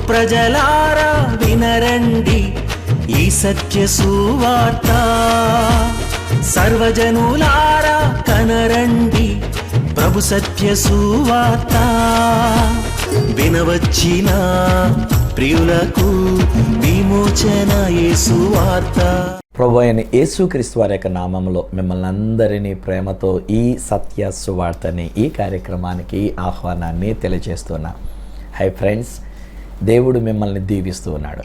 ప్రజలారా వినరండి ఈ సత్య సువార్త, సర్వజనులారా కనరండి ప్రభు సత్య సువార్త. వినవచ్చిన ప్రియులకు విమోచన యేసు వార్త. ప్రభు అయిన యేసుక్రీస్తు వారి యొక్క నామంలో మిమ్మల్ని అందరినీ ప్రేమతో ఈ సత్య సువార్తని ఈ కార్యక్రమానికి ఆహ్వానాన్ని తెలియజేస్తున్నా. హై ఫ్రెండ్స్, దేవుడు మిమ్మల్ని దీవిస్తూ ఉన్నాడు.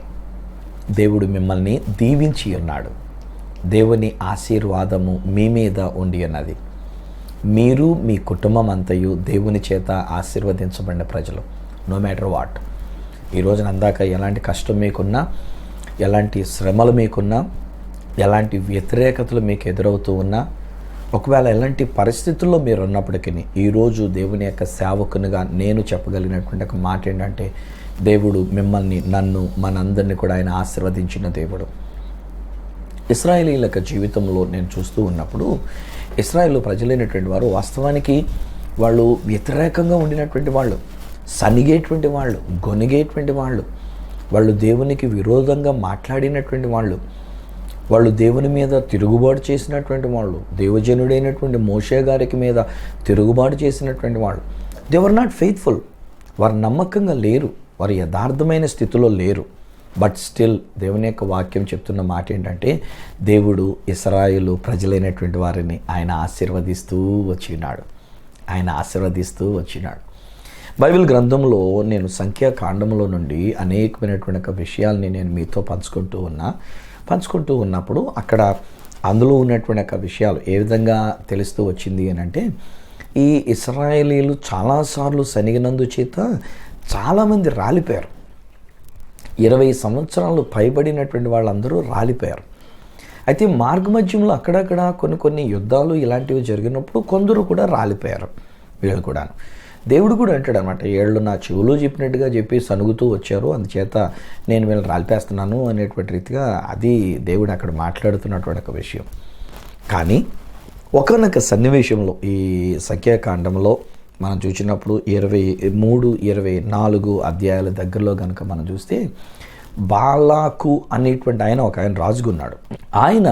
దేవుడు మిమ్మల్ని దీవించి ఉన్నాడు. దేవుని ఆశీర్వాదము మీ మీద ఉండి ఉన్నది. మీరు మీ కుటుంబం అంతయు దేవుని చేత ఆశీర్వదించబడిన ప్రజలు. నో మ్యాటర్ వాట్, ఈ రోజున అందాక ఎలాంటి కష్టం మీకున్నా, ఎలాంటి శ్రమలు మీకున్నా, ఎలాంటి వ్యతిరేకతలు మీకు ఎదురవుతూ ఉన్నా, ఒకవేళ ఎలాంటి పరిస్థితుల్లో మీరు ఉన్నప్పటికీ ఈరోజు దేవుని యొక్క సేవకునిగా నేను చెప్పగలిగినటువంటి ఒక మాట ఏంటంటే, దేవుడు మిమ్మల్ని, నన్ను, మనందరినీ కూడా ఆయన ఆశీర్వదించిన దేవుడు. ఇశ్రాయేలీల యొక్క జీవితంలో నేను చూస్తూ ఉన్నప్పుడు ఇశ్రాయేలు ప్రజలైనటువంటి వారు వాస్తవానికి వాళ్ళు వ్యతిరేకంగా ఉండినటువంటి వాళ్ళు, సనిగేటువంటి వాళ్ళు, గొనిగేటువంటి వాళ్ళు, వాళ్ళు దేవునికి విరోధంగా మాట్లాడినటువంటి వాళ్ళు, వాళ్ళు దేవుని మీద తిరుగుబాటు చేసినటువంటి వాళ్ళు, దేవజనుడైనటువంటి మోషే గారికి మీద తిరుగుబాటు చేసినటువంటి వాళ్ళు. They were not faithful. వారు నమ్మకంగా లేరు, వారు యథార్థమైన స్థితిలో లేరు. బట్ స్టిల్ దేవుని యొక్క వాక్యం చెప్తున్న మాట ఏంటంటే, దేవుడు ఇశ్రాయేలు ప్రజలైనటువంటి వారిని ఆయన ఆశీర్వదిస్తూ వచ్చినాడు. బైబిల్ గ్రంథంలో నేను సంఖ్యాకాండంలో నుండి అనేకమైనటువంటి విషయాల్ని నేను మీతో పంచుకుంటూ ఉన్నప్పుడు అక్కడ అందులో ఉన్నటువంటి విషయాలు ఏ విధంగా తెలుస్తూ వచ్చింది అని అంటే, ఈ ఇశ్రాయేలీలు చాలాసార్లు సనిగినందు చేత చాలామంది రాలిపోయారు. 20 సంవత్సరాలు పైబడినటువంటి వాళ్ళందరూ రాలిపోయారు. అయితే మార్గమధ్యంలో అక్కడక్కడ కొన్ని యుద్ధాలు ఇలాంటివి జరిగినప్పుడు కొందరు కూడా రాలిపోయారు. వీళ్ళు కూడాను దేవుడు కూడా అంటాడు అనమాట, ఏళ్ళు నా చెవులు చెప్పినట్టుగా చెప్పి సనుగుతూ వచ్చారు, అందుచేత నేను వీళ్ళని రాలిపేస్తున్నాను అనేటువంటి రీతిగా అది దేవుడు అక్కడ మాట్లాడుతున్నటువంటి ఒక విషయం. కానీ ఒకనొక సన్నివేశంలో ఈ సంఖ్యాకాండంలో మనం చూసినప్పుడు 23, 24 అధ్యాయాల దగ్గరలో కనుక మనం చూస్తే, బాలాకు అనేటువంటి ఆయన రాజుగున్నాడు. ఆయన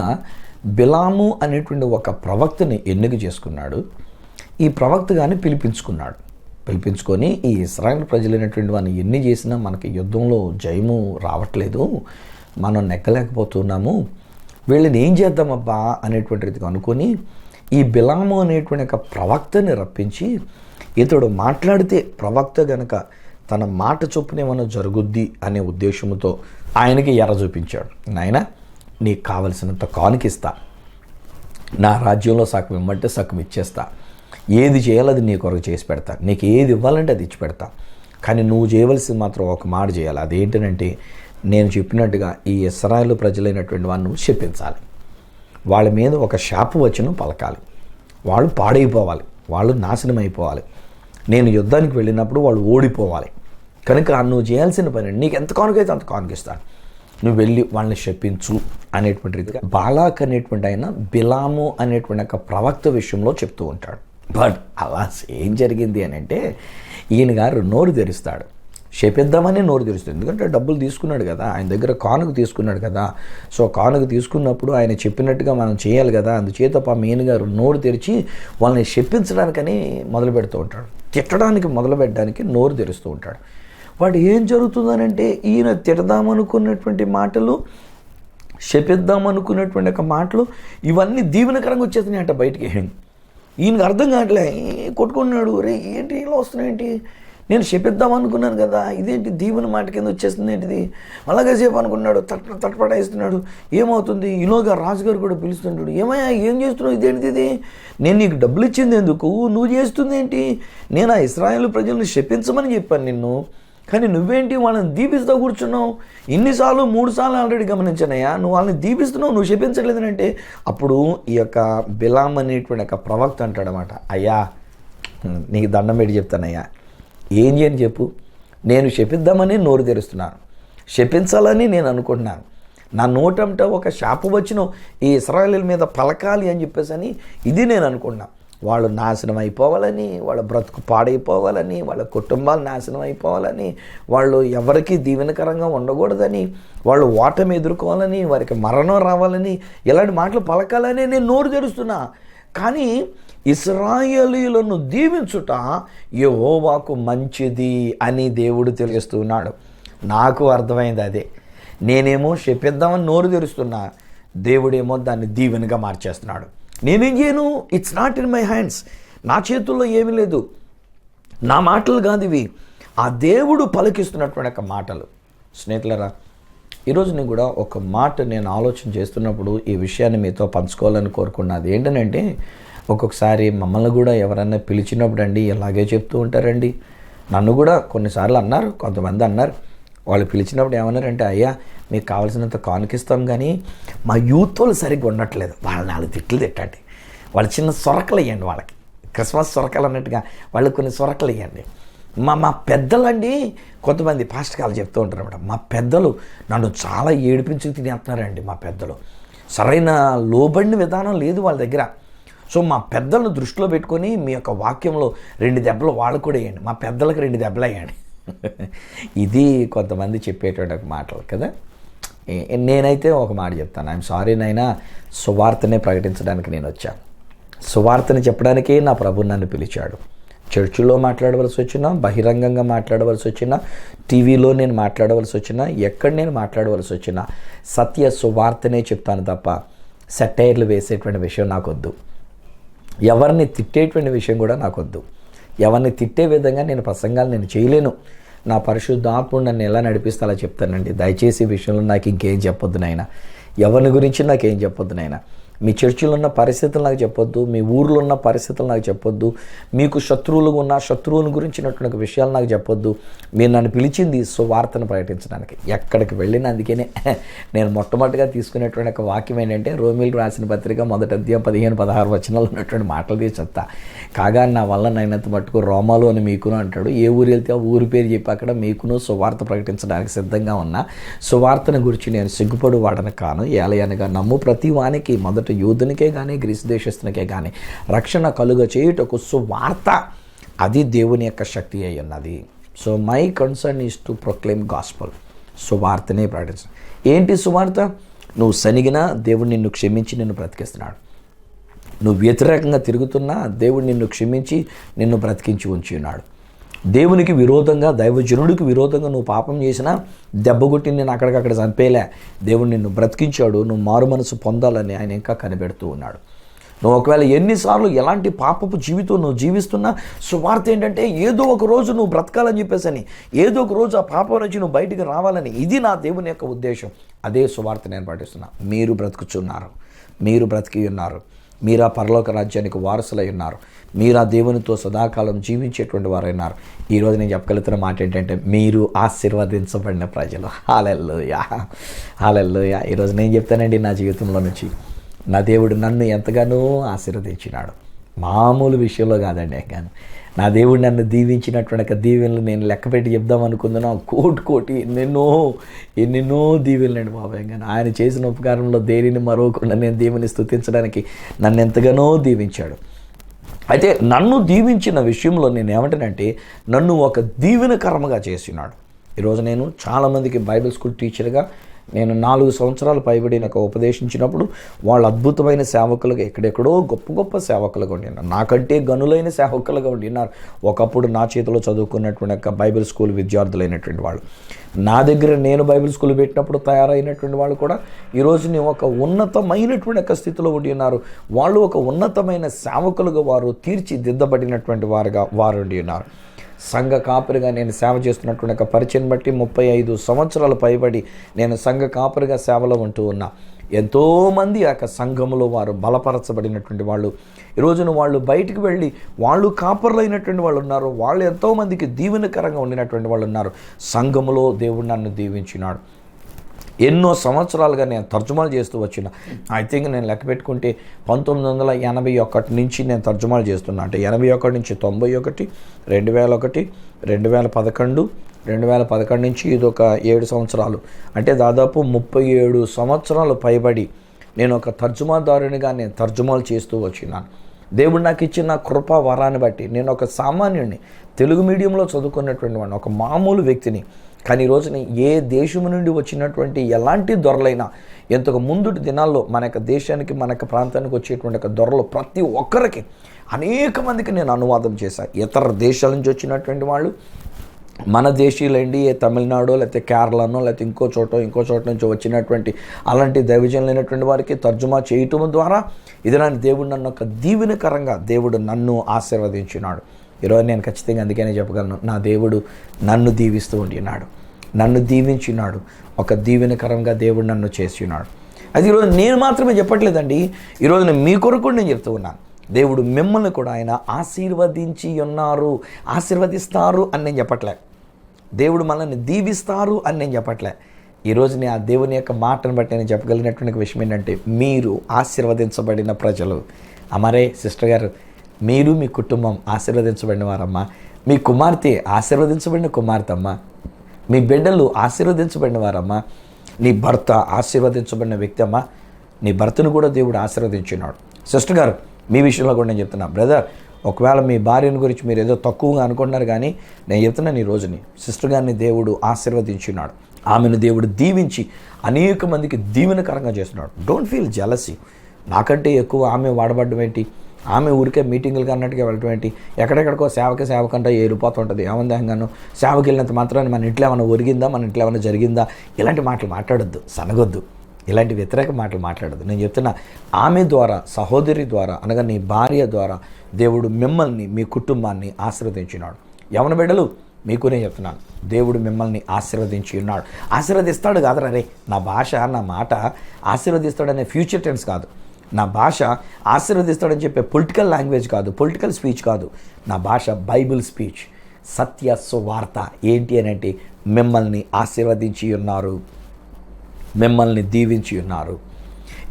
బిలాము అనేటువంటి ఒక ప్రవక్తని ఎన్నిక చేసుకున్నాడు. ఈ ప్రవక్తగాని పిలిపించుకొని ఈ ఇశ్రాయేలు ప్రజలైనటువంటి వారిని ఎన్ని చేసినా మనకి యుద్ధంలో జయము రావట్లేదు, మనం నెక్కలేకపోతున్నాము, వీళ్ళని ఏం చేద్దామబ్బా అనేటువంటి రీతిగా అనుకొని ఈ బిలాము అనేటువంటి ఒక ప్రవక్తని రప్పించి, ఇతడు మాట్లాడితే ప్రవక్త గనక తన మాట చొప్పున ఏమైనా జరుగుద్ది అనే ఉద్దేశంతో ఆయనకి ఎర్ర చూపించాడు. నాయన, నీకు కావలసినంత కానుకిస్తా, నా రాజ్యంలో సగం ఇమ్మంటే సగం ఇచ్చేస్తా, ఏది చేయాలో అది నీ కొరకు చేసి పెడతా, నీకు ఏది ఇవ్వాలంటే అది ఇచ్చి పెడతా, కానీ నువ్వు చేయవలసింది మాత్రం ఒక మాట చేయాలి. అదేంటనంటే, నేను చెప్పినట్టుగా ఈ ఇశ్రాయేలు ప్రజలైనటువంటి వారిని నువ్వు శపించాలి, వాళ్ళ మీద ఒక శాపవచనం పలకాలి, వాళ్ళు పాడైపోవాలి, వాళ్ళు నాశనం అయిపోవాలి, నేను యుద్ధానికి వెళ్ళినప్పుడు వాళ్ళు ఓడిపోవాలి. కనుక నువ్వు చేయాల్సిన పని, నీకు ఎంత కానుకైతే అంత కానుకిస్తాను, నువ్వు వెళ్ళి వాళ్ళని శపించు అనేటువంటి రీతిగా బాలాక్ అనేటువంటి ఆయన బిలాము అనేటువంటి ఒక ప్రవక్త విషయంలో చెప్తూ ఉంటాడు. బట్ అలా ఏం జరిగింది అని అంటే, ఈయన గారు నోరు తెరుస్తాడు, శపిద్దామని నోరు తెరుస్తాడు. ఎందుకంటే డబ్బులు తీసుకున్నాడు కదా, ఆయన దగ్గర కానుక తీసుకున్నాడు కదా. సో కానుక తీసుకున్నప్పుడు ఆయన చెప్పినట్టుగా మనం చేయాలి కదా. అందుచేత మెయిన్ గారు నోరు తెరిచి వాళ్ళని శపించడానికని మొదలు పెడుతూ ఉంటాడు, తిట్టడానికి మొదలు పెట్టడానికి నోరు తెరుస్తూ ఉంటాడు. వాడు ఏం జరుగుతుందనంటే, ఈయన తిడదామనుకున్నటువంటి మాటలు, శపిద్దామనుకున్నటువంటి ఒక మాటలు ఇవన్నీ దీవెనకరంగా వచ్చేస్తున్నాయి అంట బయటికి. ఈయనకు అర్థం కావట్లే, కొట్టుకున్నాడు, రే ఏంటి ఇలా వస్తున్నాయేంటి, నేను శపిద్దాం అనుకున్నాను కదా, ఇదేంటి దీవెన మాట కింద వచ్చేస్తుంది ఏంటిది, అలాగే సేపు అనుకున్నాడు, తటపడేస్తున్నాడు. ఏమవుతుంది, ఈలోగా రాజుగారు కూడా పిలుస్తుంటాడు, ఏమయ్యా ఏం చేస్తున్నావు, ఇదేంటిది, నేను నీకు డబ్బులు ఇచ్చింది ఎందుకు, నువ్వు చేస్తుంది ఏంటి, నేను ఆ ఇశ్రాయేలు ప్రజలను శపించమని చెప్పాను నిన్ను, కానీ నువ్వేంటి వాళ్ళని దీపిస్తూ కూర్చున్నావు, ఇన్నిసార్లు 3 సార్లు ఆల్రెడీ గమనించానయ్యా, నువ్వు వాళ్ళని దీపిస్తున్నావు, నువ్వు శపించలేదనంటే, అప్పుడు ఈ యొక్క బిలాం అనేటువంటి ఒక ప్రవక్త అంటాడనమాట, అయ్యా నీకు దండం పెట్టి చెప్తానయ్యా, ఏం చేయని చెప్పు, నేను శపిద్దామని నోరు తెరుస్తున్నాను, శపించాలని నేను అనుకుంటున్నాను, నా నోటంట ఒక శాపవచనం ఈ ఇశ్రాయేలీయుల మీద పలకాలి అని చెప్పేసి అని ఇది నేను అనుకుంటున్నాను. వాళ్ళు నాశనం అయిపోవాలని, వాళ్ళ బ్రతుకు పాడైపోవాలని, వాళ్ళ కుటుంబాలు నాశనం అయిపోవాలని, వాళ్ళు ఎవరికీ దీవెనకరంగా ఉండకూడదని, వాళ్ళు ఓటమి ఎదుర్కోవాలని, వారికి మరణం రావాలని, ఇలాంటి మాటలు పలకాలని నేను నోరు తెరుస్తున్నా. కానీ ఇశ్రాయేలీయులను దీవించుట యెహోవాకు మంచిది అని దేవుడు తెలియజేస్తున్నాడు. నాకు అర్థమైంది అదే. నేనేమో శపిద్దామని నోరు తెరుస్తున్నా, దేవుడేమో దాన్ని దీవెనగా మార్చేస్తున్నాడు. నేనేం చేయను? It's not in my hands. నా చేతుల్లో ఏమీ లేదు. నా మాటలు కాదు ఇవి, ఆ దేవుడు పలికిస్తున్నటువంటి ఒక మాటలు. స్నేహితులరా, ఈరోజు నేను కూడా ఒక మాట నేను ఆలోచన చేస్తున్నప్పుడు ఈ విషయాన్ని మీతో పంచుకోవాలని కోరుకున్నది ఏంటంటే, ఒక్కొక్కసారి మమ్మల్ని కూడా ఎవరన్నా పిలిచినప్పుడు అండి ఇలాగే చెప్తూ ఉంటారండి. నన్ను కూడా కొన్నిసార్లు అన్నారు, కొంతమంది అన్నారు. వాళ్ళు పిలిచినప్పుడు ఏమన్నారంటే, అయ్యా మీకు కావాల్సినంత కానుకిస్తాం కానీ మా యూత్ వాళ్ళు సరిగ్గా ఉండట్లేదు, వాళ్ళు 4 తిట్లు తిట్టండి, వాళ్ళు చిన్న సొరకలు వేయండి, వాళ్ళకి క్రిస్మస్ సొరకలు అన్నట్టుగా వాళ్ళకి కొన్ని సొరకలు వేయండి. మా పెద్దలండి, కొంతమంది పాస్టర్ గారు చెప్తూ ఉంటారు అన్నమాట, మా పెద్దలు నన్ను చాలా ఏడిపించి తినేస్తున్నారండి. మా పెద్దలు సరైన లోబడిన విధానం లేదు వాళ్ళ దగ్గర. సో మా పెద్దలను దృష్టిలో పెట్టుకొని మీ యొక్క వాక్యంలో 2 దెబ్బలు వాళ్ళు కూడా వేయండి, మా పెద్దలకు 2 దెబ్బలు వేయండి. ఇది కొంతమంది చెప్పేటువంటి ఒక మాటలు కదా. నేనైతే ఒక మాట చెప్తాను, ఐఎమ్ సారీ నైనా, సువార్తనే ప్రకటించడానికి నేను వచ్చాను. సువార్తని చెప్పడానికే నా ప్రభు నన్ను పిలిచాడు. చర్చిలో మాట్లాడవలసి వచ్చినా, బహిరంగంగా మాట్లాడవలసి వచ్చినా, టీవీలో నేను మాట్లాడవలసి వచ్చినా, ఎక్కడ నేను మాట్లాడవలసి వచ్చినా సత్య సువార్తనే చెప్తాను తప్ప సెటైర్లు వేసేటువంటి విషయం నాకొద్దు. ఎవరిని తిట్టేటువంటి విషయం కూడా నాకొద్దు. ఎవరిని తిట్టే విధంగా నేను ప్రసంగాలు నేను చేయలేను. నా పరిశుద్ధాత్ముడు నన్ను ఎలా నడిపిస్తే అలా చెప్తానండి. దయచేసి ఈ విషయంలో నాకు ఇంకేం చెప్పొద్దు నాయన, ఎవరిని గురించి నాకేం చెప్పొద్దు నాయన. మీ చర్చిలో ఉన్న పరిస్థితులు నాకు చెప్పొద్దు, మీ ఊర్లో ఉన్న పరిస్థితులు నాకు చెప్పొద్దు, మీకు శత్రువులుగా ఉన్న శత్రువుల గురించినటువంటి విషయాలు నాకు చెప్పొద్దు. మీరు నన్ను పిలిచింది సువార్తను ప్రకటించడానికి. ఎక్కడికి వెళ్ళిన అందుకనే నేను మొట్టమొదటిగా తీసుకునేటువంటి ఒక వాక్యం ఏంటంటే, రోమీయులకు రాసిన పత్రిక 1వ అధ్యాయం 15-16 వచనాలు ఉన్నటువంటి మాటలు తీసి చెప్తా. కాగా నా వల్ల నైనంత మట్టుకు రోమాలు అని మీకును అంటాడు. ఏ ఊరు వెళ్తే ఆ ఊరి పేరు చెప్పి అక్కడ మీకును సువార్త ప్రకటించడానికి సిద్ధంగా ఉన్నా. సువార్తను గురించి నేను సిగ్గుపడు వాడను కాను. ఏలయనగా నమ్ము ప్రతి వానికి, మొదట యూదునికే కానీ గ్రీసు దేశస్తునికే కానీ రక్షణ కలుగ చేయుటకు సువార్త, అది దేవుని యొక్క శక్తి అయి ఉన్నది. So my concern is to proclaim gospel. సువార్తనే ప్రకటించ. ఏంటి సువార్త? నువ్వు సనిగినా దేవుడు నిన్ను క్షమించి నిన్ను బ్రతికిస్తున్నాడు. నువ్వు వ్యతిరేకంగా తిరుగుతున్నా దేవుడు నిన్ను క్షమించి నిన్ను బ్రతికించి ఉంచి ఉన్నాడు. దేవునికి విరోధంగా, దైవజనుడికి విరోధంగా నువ్వు పాపం చేసినా దెబ్బగొట్టి నేను అక్కడికక్కడ చంపేలే. దేవుడు నిన్ను బ్రతికించాడు. నువ్వు మారు మనసు పొందాలని ఆయన ఇంకా కనిపెడుతూ ఉన్నాడు. నువ్వు ఒకవేళ ఎన్నిసార్లు ఎలాంటి పాపపు జీవితం నువ్వు జీవిస్తున్నా, సువార్త ఏంటంటే ఏదో ఒక రోజు నువ్వు బ్రతకాలని చెప్పేసి, ఏదో ఒక రోజు ఆ పాపం నుంచి నువ్వు బయటికి రావాలని. ఇది నా దేవుని యొక్క ఉద్దేశం. అదే సువార్త నేను పాటిస్తున్నా. మీరు బ్రతుకుచున్నారు, మీరు బ్రతికి ఉన్నారు, మీరు ఆ పరలోక రాజ్యానికి వారసులై ఉన్నారు, మీరు ఆ దేవునితో సదాకాలం జీవించేటువంటి వారైనారు. ఈరోజు నేను చెప్పగలుగుతున్న మాట ఏంటంటే, మీరు ఆశీర్వదించబడిన ప్రజలు. హల్లెలూయా, హల్లెలూయా. ఈరోజు నేను చెప్తానండి, నా జీవితంలో నుంచి నా దేవుడు నన్ను ఎంతగానో ఆశీర్వదించినాడు. మామూలు విషయంలో కాదండి, కానీ నా దేవుడు నన్ను దీవించినటువంటి ఒక దీవెనలు నేను లెక్కపెట్టి చెప్దాం అనుకుంటున్నా. కోటి ఎన్నెన్నో దీవెనలండి బాబాయ్. కానీ ఆయన చేసిన ఉపకారంలో దేనిని మరవకుండా నేను దేవుని స్తుతించడానికి నన్ను ఎంతగానో దీవించాడు. అయితే నన్ను దీవించిన విషయంలో నేను ఏమంటానంటే, నన్ను ఒక దీవెనకరముగా చేసినాడు. ఈరోజు నేను చాలామందికి బైబిల్ స్కూల్ టీచర్గా నేను 4 సంవత్సరాలు పైబడి నాకు ఉపదేశించినప్పుడు వాళ్ళు అద్భుతమైన సేవకులుగా, ఎక్కడెక్కడో గొప్ప గొప్ప సేవకులుగా ఉండినారు, నాకంటే గనులైన సేవకులుగా ఉండినారు. ఒకప్పుడు నా చేతిలో చదువుకున్నటువంటి ఒక బైబిల్ స్కూల్ విద్యార్థులైనటువంటి వాళ్ళు, నా దగ్గర నేను బైబిల్ స్కూల్ పెట్టినప్పుడు తయారైనటువంటి వాళ్ళు కూడా ఈరోజు ఒక ఉన్నతమైనటువంటి ఒక స్థితిలో ఉండి ఉన్నారు. వాళ్ళు ఒక ఉన్నతమైన సేవకులుగా వారు తీర్చిదిద్దబడినటువంటి వారు ఉండి ఉన్నారు. సంఘ కాపురిగా నేను సేవ చేస్తున్నటువంటి ఒక పరిచయం బట్టి 35 సంవత్సరాలు పైబడి నేను సంఘ కాపురిగా సేవలో ఉంటూ ఉన్నా. ఎంతోమంది ఆ సంఘములో వారు బలపరచబడినటువంటి వాళ్ళు, ఈరోజున వాళ్ళు బయటికి వెళ్ళి వాళ్ళు కాపురులు అయినటువంటి వాళ్ళు ఉన్నారు. వాళ్ళు ఎంతోమందికి దీవెనకరంగా ఉండినటువంటి వాళ్ళు ఉన్నారు. సంఘములో దేవుడు నన్ను దీవించినాడు. ఎన్నో సంవత్సరాలుగా నేను తర్జుమాలు చేస్తూ వచ్చిన, ఐ థింక్ నేను లెక్క పెట్టుకుంటే 1981 నుంచి నేను తర్జుమాలు చేస్తున్నా. అంటే 81 నుంచి 91, 2001, 2011, 2011 నుంచి ఇదొక 7 సంవత్సరాలు, అంటే దాదాపు 37 సంవత్సరాలు పైబడి నేను ఒక తర్జుమాదారునిగా నేను తర్జుమాలు చేస్తూ వచ్చినాను. దేవుడు నాకు ఇచ్చిన కృపా వరాన్ని బట్టి నేను ఒక సామాన్యుడిని, తెలుగు మీడియంలో చదువుకున్నటువంటి వాడిని, ఒక మామూలు వ్యక్తిని. కానీ ఈ రోజున ఏ దేశం నుండి వచ్చినటువంటి ఎలాంటి దొరలైనా, ఎంతకు ముందుటి దినాల్లో మన యొక్క దేశానికి, మన యొక్క ప్రాంతానికి వచ్చేటువంటి ఒక దొరలు ప్రతి ఒక్కరికి, అనేక మందికి నేను అనువాదం చేశాను. ఇతర దేశాల నుంచి వచ్చినటువంటి వాళ్ళు, మన దేశీయులండి, తమిళనాడు లేకపోతే కేరళనో లేకపోతే ఇంకో చోట నుంచి వచ్చినటువంటి అలాంటి దైవజనులైనటువంటి వారికి తర్జుమా చేయటం ద్వారా ఇదిలాంటి దేవుడు నన్ను ఒక దీవెనకరంగా దేవుడు నన్ను ఆశీర్వదించినాడు. ఈరోజు నేను ఖచ్చితంగా అందుకనే చెప్పగలను, నా దేవుడు నన్ను దీవిస్తూ ఉంటున్నాడు, నన్ను దీవించినాడు, ఒక దీవెనకరంగా దేవుడు నన్ను చేస్తున్నాడు. అది ఈరోజు నేను మాత్రమే చెప్పట్లేదండి, ఈరోజు నేను మీ కొరకు నేను చెప్తూ ఉన్నాను. దేవుడు మిమ్మల్ని కూడా ఆయన ఆశీర్వదించి ఉన్నారు, ఆశీర్వదిస్తారు అని నేను చెప్పట్లే. దేవుడు మనల్ని దీవిస్తారు అని నేను చెప్పట్లే. ఈరోజు నేను ఆ దేవుని యొక్క మాటను బట్టి నేను చెప్పగలిగినటువంటి విషయం ఏంటంటే, మీరు ఆశీర్వదించబడిన ప్రజలు. అమరే సిస్టర్ గారు, మీరు మీ కుటుంబం ఆశీర్వదించబడిన వారమ్మా, మీ కుమార్తె ఆశీర్వదించబడిన కుమార్తె అమ్మా, మీ బిడ్డలు ఆశీర్వదించబడిన వారమ్మా, నీ భర్త ఆశీర్వదించబడిన వ్యక్తి అమ్మా, నీ భర్తను కూడా దేవుడు ఆశీర్వదించినాడు. సిస్టర్ గారు, మీ విషయంలో కూడా నేను చెప్తున్నా, బ్రదర్, ఒకవేళ మీ భార్యను గురించి మీరు ఏదో తక్కువగా అనుకుంటున్నారు, కానీ నేను చెప్తున్నాను, ఈ రోజుని సిస్టర్ గారిని దేవుడు ఆశీర్వదించినాడు, ఆమెను దేవుడు దీవించి అనేక మందికి దీవెనకరంగా చేస్తున్నాడు. Don't feel jealousy. నాకంటే ఎక్కువ ఆమె వాడబడ్డం ఏంటి, ఆమె ఊరికే మీటింగులకి అన్నట్టుగా వెళ్ళటం ఏంటి, ఎక్కడెక్కడికో సేవకంటే ఏరిపోతుంటుంది. ఏమందాను సేవకి వెళ్ళినంత మాత్రాన్ని మన ఇంట్లో ఏమైనా ఒరిగిందా, మన ఇంట్లో ఏమైనా జరిగిందా, ఇలాంటి మాటలు మాట్లాడొద్దు, సనగొద్దు, ఇలాంటి వ్యతిరేక మాటలు మాట్లాడద్దు. నేను చెప్తున్నా, ఆమె ద్వారా, సహోదరి ద్వారా, అనగా నీ భార్య ద్వారా దేవుడు మిమ్మల్ని, మీ కుటుంబాన్ని ఆశీర్వదించినాడు. యవన బిడ్డలు, మీకు నేను చెప్తున్నాను, దేవుడు మిమ్మల్ని ఆశీర్వదించి ఉన్నాడు. ఆశీర్వదిస్తాడు కాదురా రే, నా భాష, నా మాట ఆశీర్వదిస్తాడనే ఫ్యూచర్ టెన్స్ కాదు. నా భాష ఆశీర్వదిస్తాడని చెప్పే పొలిటికల్ లాంగ్వేజ్ కాదు, పొలిటికల్ స్పీచ్ కాదు. నా భాష బైబిల్ స్పీచ్, సత్య సువార్త. ఏంటి అని అంటే, మిమ్మల్ని ఆశీర్వదించి ఉన్నారు, మిమ్మల్ని దీవించి ఉన్నారు.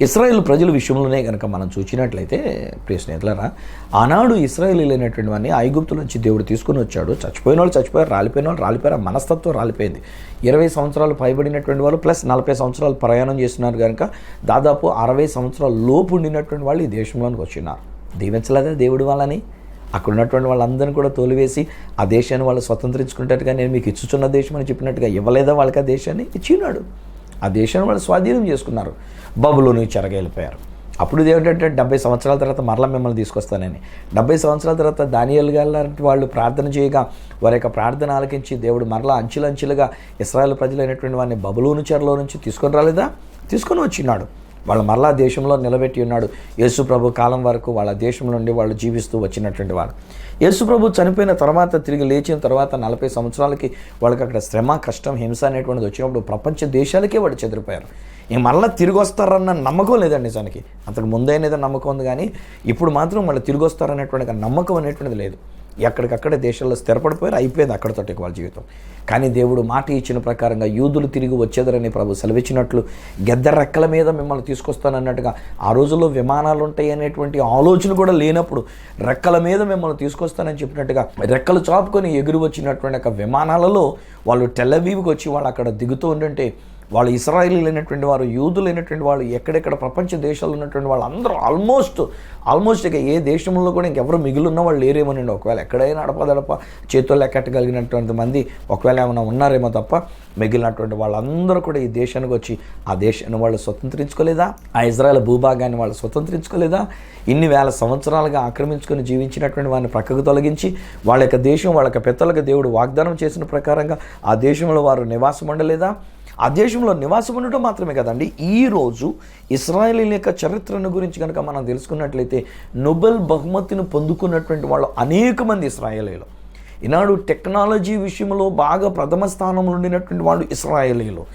ఇశ్రాయేల్ ప్రజల విషయంలోనే కనుక మనం చూసినట్లయితే ప్రియ స్నేహితులారా, ఆనాడు ఇశ్రాయేలీలైనటువంటి వాడిని ఐగుప్తు నుంచి దేవుడు తీసుకుని వచ్చాడు. చచ్చిపోయిన వాళ్ళు చచ్చిపోయారు, రాలిపోయిన వాళ్ళు రాలిపోయారు, మనస్తత్వం రాలిపోయింది. 20 సంవత్సరాలు పైబడినటువంటి వాళ్ళు ప్లస్ 40 సంవత్సరాలు ప్రయాణం చేస్తున్నారు కనుక దాదాపు 60 సంవత్సరాల లోపు ఉండినటువంటి వాళ్ళు ఈ దేశంలోనికి వచ్చినారు. దీవించలేదా దేవుడు వాళ్ళని? అక్కడ ఉన్నటువంటి వాళ్ళందరినీ కూడా తోలివేసి ఆ దేశాన్ని వాళ్ళు స్వతంత్రించుకుంటారుగా, నేను మీకు ఇచ్చుచున్న దేశం అని చెప్పినట్టుగా ఇవ్వలేదా వాళ్ళకి? ఆ దేశాన్ని ఇచ్చినాడు. ఆ దేశాన్ని వాళ్ళు స్వాధీనం చేసుకున్నారు, బబులోనికి చెరగెళ్ళిపోయారు. అప్పుడు ఏంటంటే 70 సంవత్సరాల తర్వాత మరలా మిమ్మల్ని తీసుకొస్తానని, 70 సంవత్సరాల తర్వాత దానియేలు గారి వాళ్ళు ప్రార్థన చేయగా వారి యొక్క ప్రార్థన ఆలకించి దేవుడు మరలా అంచెలంచెలుగా ఇశ్రాయేల్ ప్రజలైనటువంటి వారిని బబులోను చెరలో నుంచి తీసుకొని రాలేదా? తీసుకొని వచ్చినాడు. వాళ్ళు మరలా దేశంలో నిలబెట్టి ఉన్నాడు. యేసు ప్రభు కాలం వరకు వాళ్ళ దేశం నుండి వాళ్ళు జీవిస్తూ వచ్చినటువంటి వారు. యేసు ప్రభు చనిపోయిన తర్వాత, తిరిగి లేచిన తర్వాత 40 సంవత్సరాలకి వాళ్ళకి అక్కడ శ్రమ, కష్టం, హింస అనేటువంటిది వచ్చినప్పుడు ప్రపంచ దేశాలకే వాళ్ళు చెదిరిపోయారు. మళ్ళీ తిరిగి వస్తారన్న నమ్మకం లేదండి నిజానికి. అంతకు ముందైనా నమ్మకం ఉంది, కానీ ఇప్పుడు మాత్రం వాళ్ళు తిరిగి వస్తారనేటువంటి నమ్మకం అనేటువంటిది లేదు. ఎక్కడికక్కడే దేశాల్లో స్థిరపడిపోయారు, అయిపోయింది అక్కడితోటి వాళ్ళ జీవితం. కానీ దేవుడు మాట ఇచ్చిన ప్రకారంగా యూదులు తిరిగి వచ్చేదరని ప్రభు సెలవిచ్చినట్లు, గెద్ద రెక్కల మీద మిమ్మల్ని తీసుకొస్తానన్నట్టుగా, ఆ రోజుల్లో విమానాలు ఉంటాయి అనేటువంటి ఆలోచన కూడా లేనప్పుడు రెక్కల మీద మిమ్మల్ని తీసుకొస్తానని చెప్పినట్టుగా రెక్కలు చాపుకొని ఎగురు వచ్చినటువంటి ఒక విమానాలలో వాళ్ళు టెల్ అవీవ్కి వచ్చి వాళ్ళు అక్కడ దిగుతూ ఉంటుంటే, వాళ్ళు ఇశ్రాయేలీలైనటువంటి వారు, యూదులైనటువంటి వాళ్ళు, ఎక్కడెక్కడ ప్రపంచ దేశాలు ఉన్నటువంటి వాళ్ళు అందరూ ఆల్మోస్ట్ ఇక ఏ దేశంలో కూడా ఇంకెవరు మిగిలిన్న వాళ్ళు లేరేమోనండి. ఒకవేళ ఎక్కడైనా అడపదడప చేతుల్లో ఎక్కట్టగలిగినటువంటి మంది ఒకవేళ ఏమైనా ఉన్నారేమో తప్ప, మిగిలినటువంటి వాళ్ళందరూ కూడా ఈ దేశానికి వచ్చి ఆ దేశాన్ని వాళ్ళు స్వతంత్రించుకోలేదా? ఆ ఇజ్రాయెల్ భూభాగాన్ని వాళ్ళు స్వతంత్రించుకోలేదా? ఇన్ని వేల సంవత్సరాలుగా ఆక్రమించుకొని జీవించినటువంటి వారిని ప్రక్కకు తొలగించి వాళ్ళ యొక్క దేశం, వాళ్ళ యొక్క పెద్దలకు దేవుడు వాగ్దానం చేసిన ప్రకారంగా ఆ దేశంలో వారు నివాసం ఉండలేదా? ఆ దేశంలో నివాసం ఉండటం మాత్రమే కదండి, ఈరోజు ఇశ్రాయేలీల యొక్క చరిత్రను గురించి కనుక మనం తెలుసుకున్నట్లయితే నోబెల్ బహుమతిని పొందుకున్నటువంటి వాళ్ళు అనేక మంది ఇశ్రాయేలీలు. ఈనాడు టెక్నాలజీ విషయంలో బాగా ప్రథమ స్థానంలో ఉండినటువంటి వాళ్ళు ఇశ్రాయేలీలు.